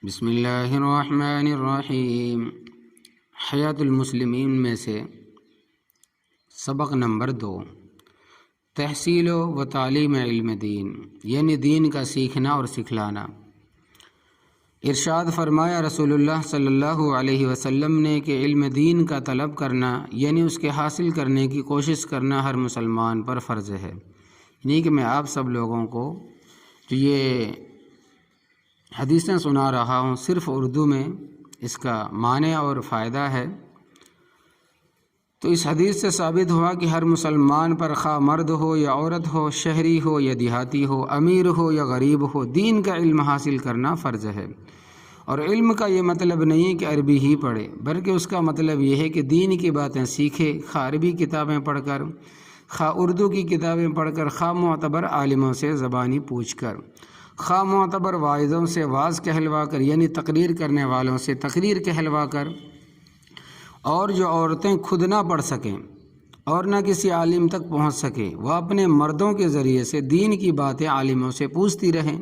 بسم اللہ الرحمن الرحیم۔ حیات المسلمین میں سے سبق نمبر 2، تحصیل و تعلیم علم دین، یعنی دین کا سیکھنا اور سکھلانا۔ ارشاد فرمایا رسول اللہ صلی اللہ علیہ وسلم نے کہ علم دین کا طلب کرنا یعنی اس کے حاصل کرنے کی کوشش کرنا ہر مسلمان پر فرض ہے۔ یعنی کہ میں آپ سب لوگوں کو جو یہ حدیثیں سنا رہا ہوں صرف اردو میں اس کا معنی اور فائدہ ہے، تو اس حدیث سے ثابت ہوا کہ ہر مسلمان پر خواہ مرد ہو یا عورت ہو، شہری ہو یا دیہاتی ہو، امیر ہو یا غریب ہو، دین کا علم حاصل کرنا فرض ہے۔ اور علم کا یہ مطلب نہیں کہ عربی ہی پڑھے، بلکہ اس کا مطلب یہ ہے کہ دین کی باتیں سیکھے، خواہ عربی کتابیں پڑھ کر، خواہ اردو کی کتابیں پڑھ کر، خواہ معتبر عالموں سے زبانی پوچھ کر، خواہ معتبر واعظوں سے واعظ کہلوا کر، یعنی تقریر کرنے والوں سے تقریر کہلوا کر، اور جو عورتیں خود نہ پڑھ سکیں اور نہ کسی عالم تک پہنچ سکیں، وہ اپنے مردوں کے ذریعے سے دین کی باتیں عالموں سے پوچھتی رہیں۔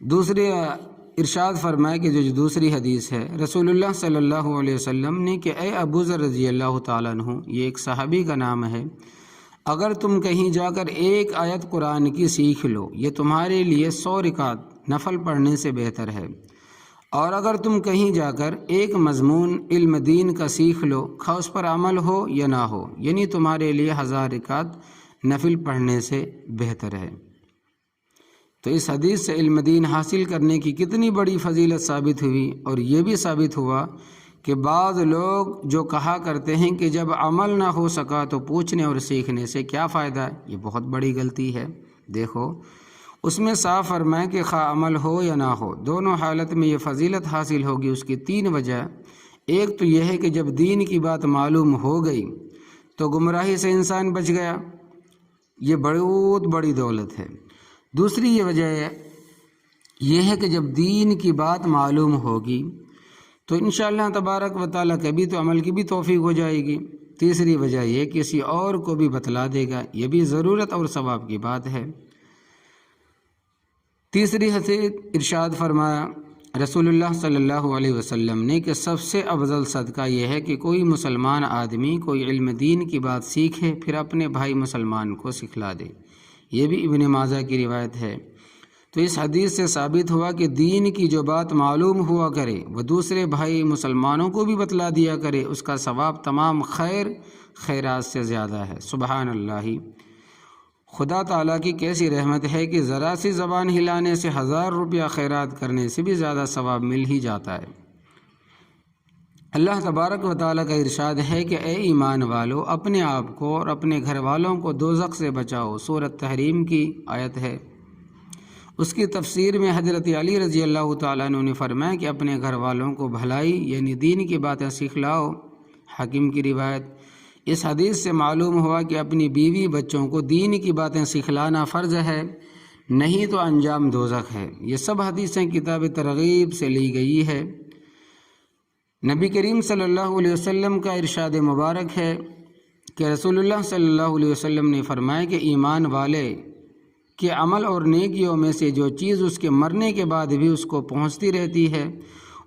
دوسرے ارشاد فرمائے کہ جو دوسری حدیث ہے، رسول اللہ صلی اللہ علیہ وسلم نے کہ اے ابو ذر رضی اللہ تعالیٰ عنہ، یہ ایک صحابی کا نام ہے، اگر تم کہیں جا کر ایک آیت قرآن کی سیکھ لو، یہ تمہارے لیے 100 رکعت نفل پڑھنے سے بہتر ہے، اور اگر تم کہیں جا کر ایک مضمون علم دین کا سیکھ لو، خواہ اس پر عمل ہو یا نہ ہو، یعنی تمہارے لیے 1000 رکعت نفل پڑھنے سے بہتر ہے۔ تو اس حدیث سے علم دین حاصل کرنے کی کتنی بڑی فضیلت ثابت ہوئی، اور یہ بھی ثابت ہوا کہ بعض لوگ جو کہا کرتے ہیں کہ جب عمل نہ ہو سکا تو پوچھنے اور سیکھنے سے کیا فائدہ ہے، یہ بہت بڑی غلطی ہے۔ دیکھو اس میں صاف فرمائے کہ خواہ عمل ہو یا نہ ہو، دونوں حالت میں یہ فضیلت حاصل ہوگی۔ اس کی 3 وجہ، ایک تو یہ ہے کہ جب دین کی بات معلوم ہو گئی تو گمراہی سے انسان بچ گیا، یہ بہت بڑی دولت ہے۔ دوسری یہ وجہ یہ ہے کہ جب دین کی بات معلوم ہوگی تو انشاءاللہ تبارک و تعالیٰ کبھی تو عمل کی بھی توفیق ہو جائے گی۔ تیسری وجہ یہ کسی اور کو بھی بتلا دے گا، یہ بھی ضرورت اور ثواب کی بات ہے۔ تیسری حدیث ارشاد فرمایا رسول اللہ صلی اللہ علیہ وسلم نے کہ سب سے افضل صدقہ یہ ہے کہ کوئی مسلمان آدمی کوئی علم دین کی بات سیکھے، پھر اپنے بھائی مسلمان کو سکھلا دے۔ یہ بھی ابن ماجہ کی روایت ہے۔ تو اس حدیث سے ثابت ہوا کہ دین کی جو بات معلوم ہوا کرے وہ دوسرے بھائی مسلمانوں کو بھی بتلا دیا کرے، اس کا ثواب تمام خیرات سے زیادہ ہے۔ سبحان اللہ، خدا تعالیٰ کی کیسی رحمت ہے کہ ذرا سی زبان ہلانے سے 1000 روپیہ خیرات کرنے سے بھی زیادہ ثواب مل ہی جاتا ہے۔ اللہ تبارک و تعالیٰ کا ارشاد ہے کہ اے ایمان والو، اپنے آپ کو اور اپنے گھر والوں کو دوزخ سے بچاؤ۔ سورۃ تحریم کی آیت ہے۔ اس کی تفسیر میں حضرت علی رضی اللہ تعالیٰ عنہ نے فرمایا کہ اپنے گھر والوں کو بھلائی یعنی دین کی باتیں سکھلاؤ۔ حاکم کی روایت۔ اس حدیث سے معلوم ہوا کہ اپنی بیوی بچوں کو دین کی باتیں سکھلانا فرض ہے، نہیں تو انجام دوزخ ہے۔ یہ سب حدیثیں کتاب ترغیب سے لی گئی ہے۔ نبی کریم صلی اللہ علیہ وسلم کا ارشاد مبارک ہے کہ رسول اللہ صلی اللہ علیہ وسلم نے فرمایا کہ ایمان والے کہ عمل اور نیکیوں میں سے جو چیز اس کے مرنے کے بعد بھی اس کو پہنچتی رہتی ہے،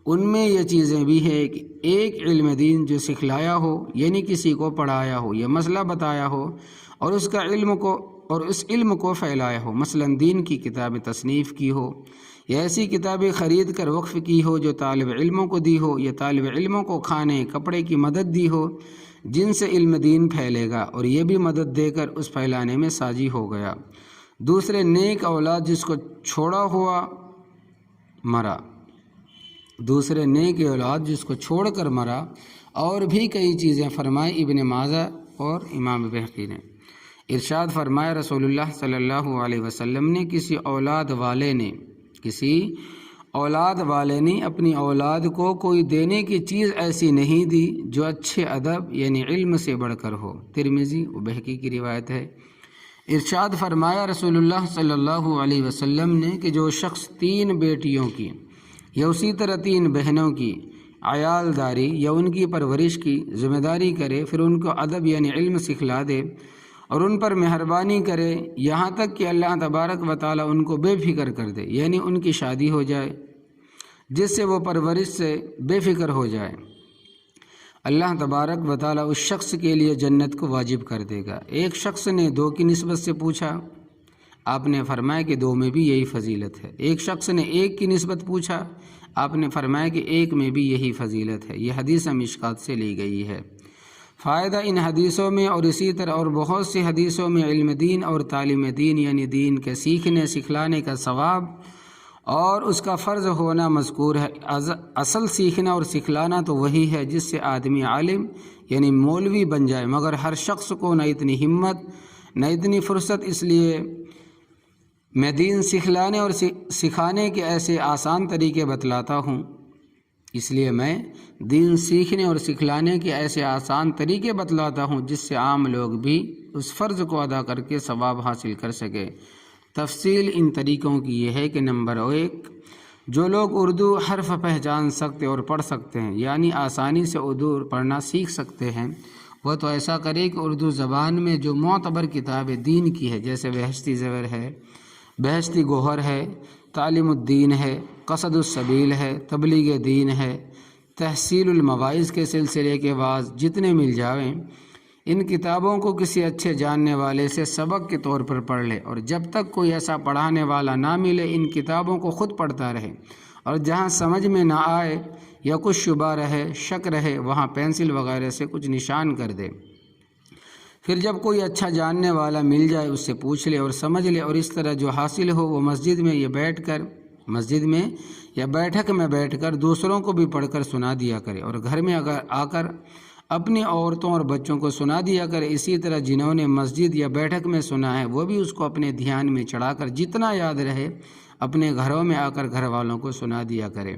ان میں یہ چیزیں بھی ہیں کہ ایک علم دین جو سکھلایا ہو، یعنی کسی کو پڑھایا ہو یا مسئلہ بتایا ہو اور اس علم کو پھیلایا ہو، مثلا دین کی کتاب تصنیف کی ہو یا ایسی کتابیں خرید کر وقف کی ہو جو طالب علموں کو دی ہو، یا طالب علموں کو کھانے کپڑے کی مدد دی ہو، جن سے علم دین پھیلے گا اور یہ بھی مدد دے کر اس پھیلانے میں ساجی ہو گیا۔ دوسرے نیک اولاد جس کو چھوڑا ہوا مرا، دوسرے نیک اولاد جس کو چھوڑ کر مرا، اور بھی کئی چیزیں فرمائی ابن ماجہ اور امام بہقی نے۔ ارشاد فرمایا رسول اللہ صلی اللہ علیہ وسلم نے کسی اولاد والے نے اپنی اولاد کو کوئی دینے کی چیز ایسی نہیں دی جو اچھے ادب یعنی علم سے بڑھ کر ہو۔ ترمذی و بہقی کی روایت ہے۔ ارشاد فرمایا رسول اللہ صلی اللہ علیہ وسلم نے کہ جو شخص 3 بیٹیوں کی یا اسی طرح 3 بہنوں کی عیال داری یا ان کی پرورش کی ذمہ داری کرے، پھر ان کو ادب یعنی علم سکھلا دے اور ان پر مہربانی کرے یہاں تک کہ اللہ تبارک و تعالیٰ ان کو بے فکر کر دے، یعنی ان کی شادی ہو جائے، جس سے وہ پرورش سے بے فکر ہو جائے۔ اللہ تبارک و تعالیٰ اس شخص کے لیے جنت کو واجب کر دے گا۔ ایک شخص نے 2 کی نسبت سے پوچھا، آپ نے فرمایا کہ 2 میں بھی یہی فضیلت ہے۔ ایک شخص نے 1 کی نسبت پوچھا، آپ نے فرمایا کہ 1 میں بھی یہی فضیلت ہے۔ یہ حدیث مشکات سے لی گئی ہے۔ فائدہ ان حدیثوں میں اور اسی طرح اور بہت سی حدیثوں میں علم دین اور تعلیم دین یعنی دین کے سیکھنے سکھلانے کا ثواب اور اس کا فرض ہونا مذکور ہے۔ اصل سیکھنا اور سکھلانا تو وہی ہے جس سے آدمی عالم یعنی مولوی بن جائے، مگر ہر شخص کو نہ اتنی ہمت نہ اتنی فرصت، اس لیے میں دین سکھلانے اور سکھانے کے ایسے آسان طریقے بتلاتا ہوں، جس سے عام لوگ بھی اس فرض کو ادا کر کے ثواب حاصل کر سکے۔ تفصیل ان طریقوں کی یہ ہے کہ نمبر 1، جو لوگ اردو حرف پہچان سکتے اور پڑھ سکتے ہیں یعنی آسانی سے اردو پڑھنا سیکھ سکتے ہیں، وہ تو ایسا کرے کہ اردو زبان میں جو معتبر کتاب دین کی ہے جیسے بہشتی زیور ہے، بہشتی گوہر ہے، تعلیم الدین ہے، قصد السبیل ہے، تبلیغ دین ہے، تحصیل المواعظ کے سلسلے کے واعظ جتنے مل جاویں، ان کتابوں کو کسی اچھے جاننے والے سے سبق کے طور پر پڑھ لے، اور جب تک کوئی ایسا پڑھانے والا نہ ملے ان کتابوں کو خود پڑھتا رہے، اور جہاں سمجھ میں نہ آئے یا کچھ شبہ رہے، شک رہے، وہاں پینسل وغیرہ سے کچھ نشان کر دے۔ پھر جب کوئی اچھا جاننے والا مل جائے اس سے پوچھ لے اور سمجھ لے، اور اس طرح جو حاصل ہو وہ مسجد میں یا بیٹھک میں بیٹھ کر دوسروں کو بھی پڑھ کر سنا دیا کرے، اور گھر میں اگر آ کر اپنی عورتوں اور بچوں کو سنا دیا کرے۔ اسی طرح جنہوں نے مسجد یا بیٹھک میں سنا ہے وہ بھی اس کو اپنے دھیان میں چڑھا کر جتنا یاد رہے اپنے گھروں میں آ کر گھر والوں کو سنا دیا کرے۔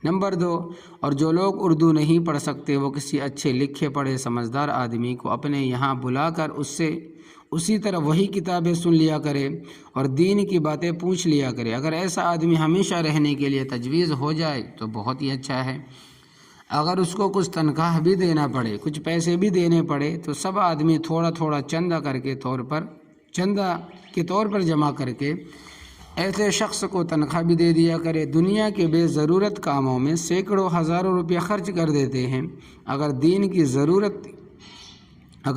نمبر 2، اور جو لوگ اردو نہیں پڑھ سکتے وہ کسی اچھے لکھے پڑھے سمجھدار آدمی کو اپنے یہاں بلا کر اس سے اسی طرح وہی کتابیں سن لیا کرے اور دین کی باتیں پوچھ لیا کرے۔ اگر ایسا آدمی ہمیشہ رہنے کے لیے تجویز ہو جائے تو بہت ہی اچھا ہے۔ اگر اس کو کچھ تنخواہ بھی دینا پڑے، کچھ پیسے بھی دینے پڑے، تو سب آدمی تھوڑا تھوڑا چندہ کے طور پر جمع کر کے ایسے شخص کو تنخواہ بھی دے دیا کرے۔ دنیا کے بے ضرورت کاموں میں سینکڑوں ہزاروں روپے خرچ کر دیتے ہیں، اگر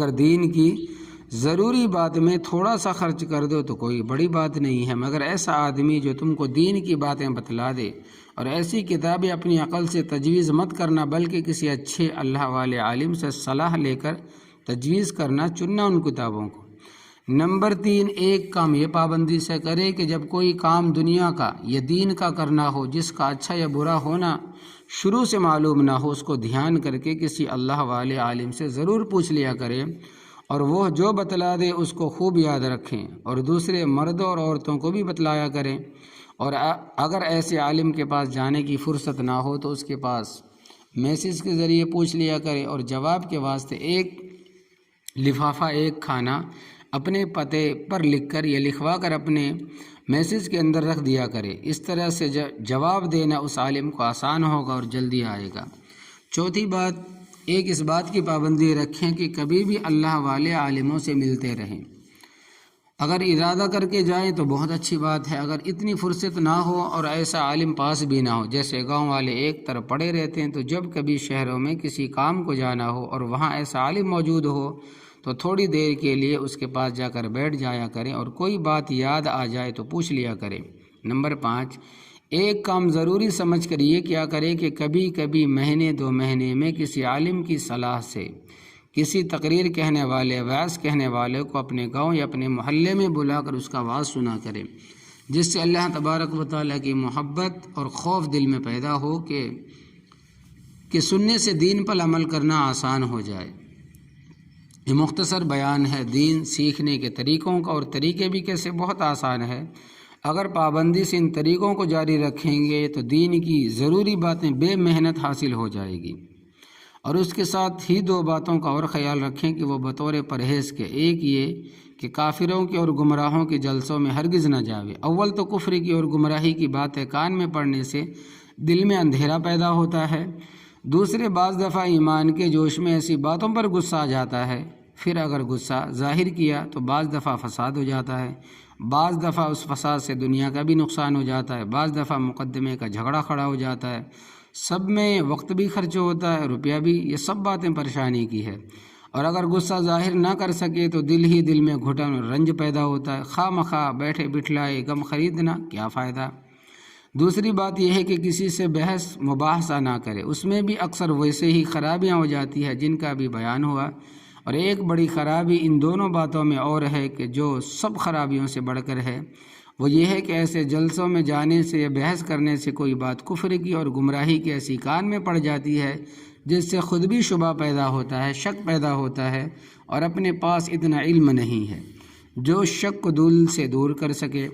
دین کی ضروری بات میں تھوڑا سا خرچ کر دو تو کوئی بڑی بات نہیں ہے۔ مگر ایسا آدمی جو تم کو دین کی باتیں بتلا دے، اور ایسی کتابیں اپنی عقل سے تجویز مت کرنا بلکہ کسی اچھے اللہ والے عالم سے صلاح لے کر تجویز کرنا، چننا ان کتابوں کو۔ نمبر 3، ایک کام یہ پابندی سے کرے کہ جب کوئی کام دنیا کا یا دین کا کرنا ہو جس کا اچھا یا برا ہونا شروع سے معلوم نہ ہو، اس کو دھیان کر کے کسی اللہ والے عالم سے ضرور پوچھ لیا کرے، اور وہ جو بتلا دے اس کو خوب یاد رکھیں اور دوسرے مردوں اور عورتوں کو بھی بتلایا کریں۔ اور اگر ایسے عالم کے پاس جانے کی فرصت نہ ہو تو اس کے پاس میسج کے ذریعے پوچھ لیا کرے، اور جواب کے واسطے ایک لفافہ ایک کھانا اپنے پتے پر لکھ کر یا لکھوا کر اپنے میسج کے اندر رکھ دیا کرے۔ اس طرح سے جواب دینا اس عالم کو آسان ہوگا اور جلدی آئے گا۔ چوتھی بات، ایک اس بات کی پابندی رکھیں کہ کبھی بھی اللہ والے عالموں سے ملتے رہیں۔ اگر ارادہ کر کے جائیں تو بہت اچھی بات ہے، اگر اتنی فرصت نہ ہو اور ایسا عالم پاس بھی نہ ہو، جیسے گاؤں والے ایک طرف پڑے رہتے ہیں، تو جب کبھی شہروں میں کسی کام کو جانا ہو اور وہاں ایسا عالم موجود ہو تو تھوڑی دیر کے لیے اس کے پاس جا کر بیٹھ جایا کریں، اور کوئی بات یاد آ جائے تو پوچھ لیا کریں۔ نمبر 5، ایک کام ضروری سمجھ کر یہ کیا کرے کہ کبھی کبھی مہینے 2 مہینے میں کسی عالم کی صلاح سے کسی تقریر کہنے والے، وعظ کہنے والے کو اپنے گاؤں یا اپنے محلے میں بلا کر اس کا وعظ سنا کرے، جس سے اللہ تبارک و تعالیٰ کی محبت اور خوف دل میں پیدا ہو کہ سننے سے دین پر عمل کرنا آسان ہو جائے۔ یہ مختصر بیان ہے دین سیکھنے کے طریقوں کا، اور طریقے بھی کیسے بہت آسان ہے۔ اگر پابندی سے ان طریقوں کو جاری رکھیں گے تو دین کی ضروری باتیں بے محنت حاصل ہو جائے گی۔ اور اس کے ساتھ ہی 2 باتوں کا اور خیال رکھیں کہ وہ بطور پرہیز کے، ایک یہ کہ کافروں کے اور گمراہوں کے جلسوں میں ہرگز نہ جاوے۔ اول تو کفر کی اور گمراہی کی باتیں کان میں پڑنے سے دل میں اندھیرا پیدا ہوتا ہے، دوسرے بعض دفعہ ایمان کے جوش میں ایسی باتوں پر غصہ آ جاتا ہے پھر اگر غصہ ظاہر کیا تو بعض دفعہ فساد ہو جاتا ہے، بعض دفعہ اس فساد سے دنیا کا بھی نقصان ہو جاتا ہے، بعض دفعہ مقدمے کا جھگڑا کھڑا ہو جاتا ہے، سب میں وقت بھی خرچ ہوتا ہے، روپیہ بھی، یہ سب باتیں پریشانی کی ہے۔ اور اگر غصہ ظاہر نہ کر سکے تو دل ہی دل میں گھٹن اور رنج پیدا ہوتا ہے، خواہ مخواہ بیٹھے بٹھلائے غم خریدنا کیا فائدہ۔ دوسری بات یہ ہے کہ کسی سے بحث مباحثہ نہ کرے، اس میں بھی اکثر ویسے ہی خرابیاں ہو جاتی ہیں جن کا بھی بیان ہوا۔ اور ایک بڑی خرابی ان دونوں باتوں میں اور ہے کہ جو سب خرابیوں سے بڑھ کر ہے، وہ یہ ہے کہ ایسے جلسوں میں جانے سے یا بحث کرنے سے کوئی بات کفر کی اور گمراہی کے ایسی کان میں پڑ جاتی ہے جس سے خود بھی شبہ پیدا ہوتا ہے، شک پیدا ہوتا ہے، اور اپنے پاس اتنا علم نہیں ہے۔ جو شک کو دل سے دور کر سکے،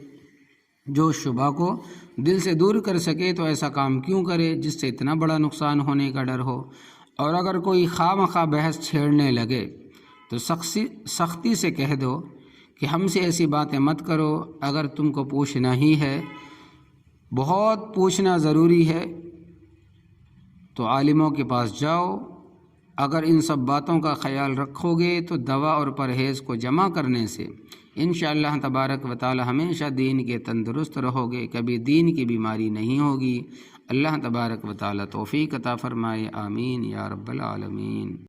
جو شبہ کو دل سے دور کر سکے تو ایسا کام کیوں کرے جس سے اتنا بڑا نقصان ہونے کا ڈر ہو۔ اور اگر کوئی خواہ مخواہ بحث چھیڑنے لگے تو سختی سے کہہ دو کہ ہم سے ایسی باتیں مت کرو، اگر تم کو پوچھنا ہی ہے، بہت پوچھنا ضروری ہے تو عالموں کے پاس جاؤ۔ اگر ان سب باتوں کا خیال رکھو گے تو دوا اور پرہیز کو جمع کرنے سے انشاءاللہ تبارک و تعالی ہمیشہ دین کے تندرست رہو گے، کبھی دین کی بیماری نہیں ہوگی۔ اللہ تبارک و تعالی توفیق عطا فرمائے، آمین یا رب العالمین۔